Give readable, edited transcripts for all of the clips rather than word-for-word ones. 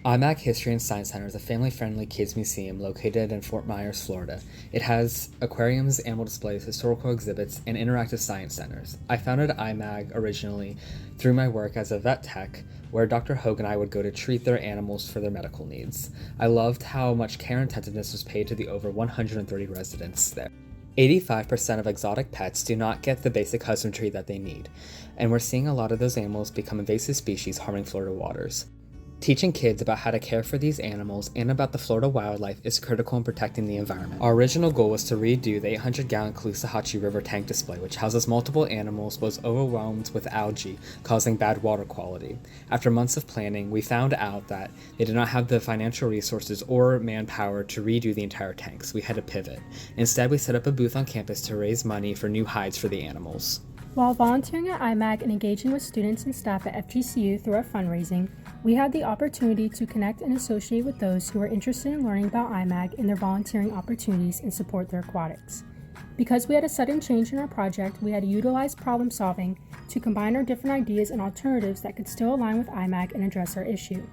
IMAG History and Science Center is a family-friendly kids museum located in Fort Myers, Florida. It has aquariums, animal displays, historical exhibits, and interactive science centers. I founded IMAG originally through my work as a vet tech, where Dr. Hogue and I would go to treat their animals for their medical needs. I loved how much care and attentiveness was paid to the over 130 residents there. 85% of exotic pets do not get the basic husbandry that they need, and we're seeing a lot of those animals become invasive species harming Florida waters. Teaching kids about how to care for these animals and about the Florida wildlife is critical in protecting the environment. Our original goal was to redo the 800-gallon Caloosahatchee River tank display, which houses multiple animals, was overwhelmed with algae, causing bad water quality. After months of planning, we found out that they did not have the financial resources or manpower to redo the entire tank, so we had to pivot. Instead, we set up a booth on campus to raise money for new hides for the animals. While volunteering at IMAG and engaging with students and staff at FGCU through our fundraising, we had the opportunity to connect and associate with those who were interested in learning about IMAG and their volunteering opportunities and support their aquatics. Because we had a sudden change in our project, we had to utilize problem solving to combine our different ideas and alternatives that could still align with IMAG and address our issue.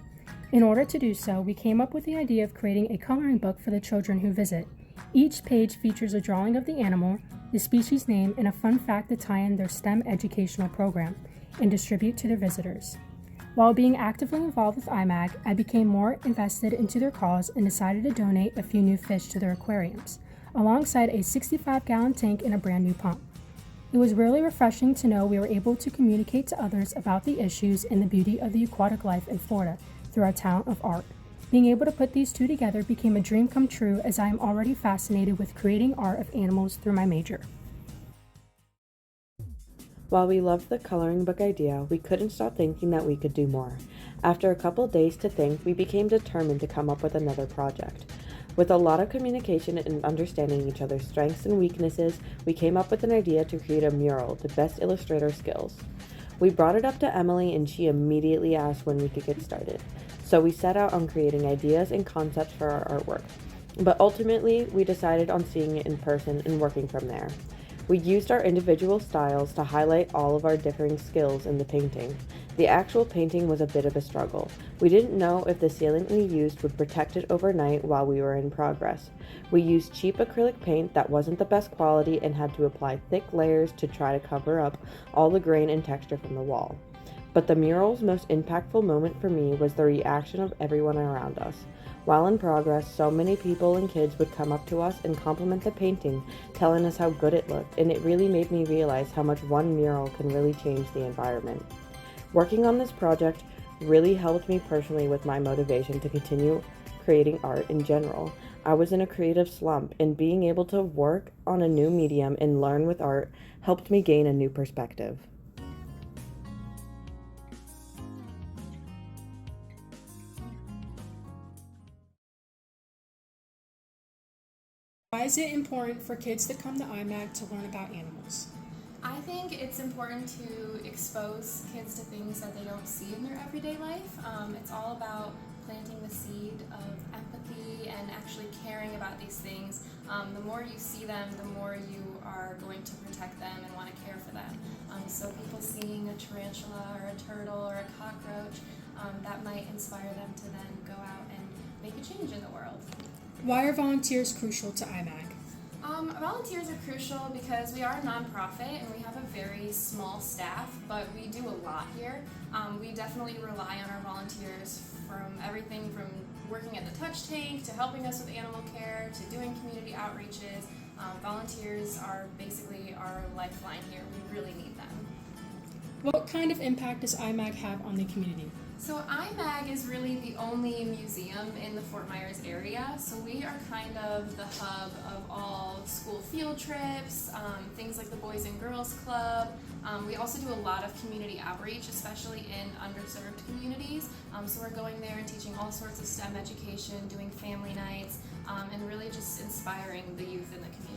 In order to do so, we came up with the idea of creating a coloring book for the children who visit. Each page features a drawing of the animal, the species name, and a fun fact to tie in their STEM educational program and distribute to their visitors. While being actively involved with IMAG, I became more invested into their cause and decided to donate a few new fish to their aquariums, alongside a 65-gallon tank and a brand new pump. It was really refreshing to know we were able to communicate to others about the issues and the beauty of the aquatic life in Florida through our talent of art. Being able to put these two together became a dream come true, as I am already fascinated with creating art of animals through my major. While we loved the coloring book idea, we couldn't stop thinking that we could do more. After a couple days to think, we became determined to come up with another project. With a lot of communication and understanding each other's strengths and weaknesses, we came up with an idea to create a mural to best illustrate our skills. We brought it up to Emily and she immediately asked when we could get started. So we set out on creating ideas and concepts for our artwork. But ultimately, we decided on seeing it in person and working from there. We used our individual styles to highlight all of our differing skills in the painting. The actual painting was a bit of a struggle. We didn't know if the sealant we used would protect it overnight while we were in progress. We used cheap acrylic paint that wasn't the best quality and had to apply thick layers to try to cover up all the grain and texture from the wall. But the mural's most impactful moment for me was the reaction of everyone around us. While in progress, so many people and kids would come up to us and compliment the painting, telling us how good it looked, and it really made me realize how much one mural can really change the environment. Working on this project really helped me personally with my motivation to continue creating art in general. I was in a creative slump, and being able to work on a new medium and learn with art helped me gain a new perspective. Why is it important for kids to come to IMAG to learn about animals? I think it's important to expose kids to things that they don't see in their everyday life. It's all about planting the seed of empathy and actually caring about these things. The more you see them, the more you are going to protect them and want to care for them. So people seeing a tarantula or a turtle or a cockroach, that might inspire them to then go out and make a change in the world. Why are volunteers crucial to IMAG? Volunteers are crucial because we are a nonprofit and we have a very small staff, but we do a lot here. We definitely rely on our volunteers from everything from working at the touch tank to helping us with animal care to doing community outreaches. Volunteers are basically our lifeline here. We really need them. What kind of impact does IMAG have on the community? So IMAG is really the only museum in the Fort Myers area, so we are kind of the hub of all school field trips, things like the Boys and Girls Club. We also do a lot of community outreach, especially in underserved communities, so we're going there and teaching all sorts of STEM education, doing family nights, and really just inspiring the youth in the community.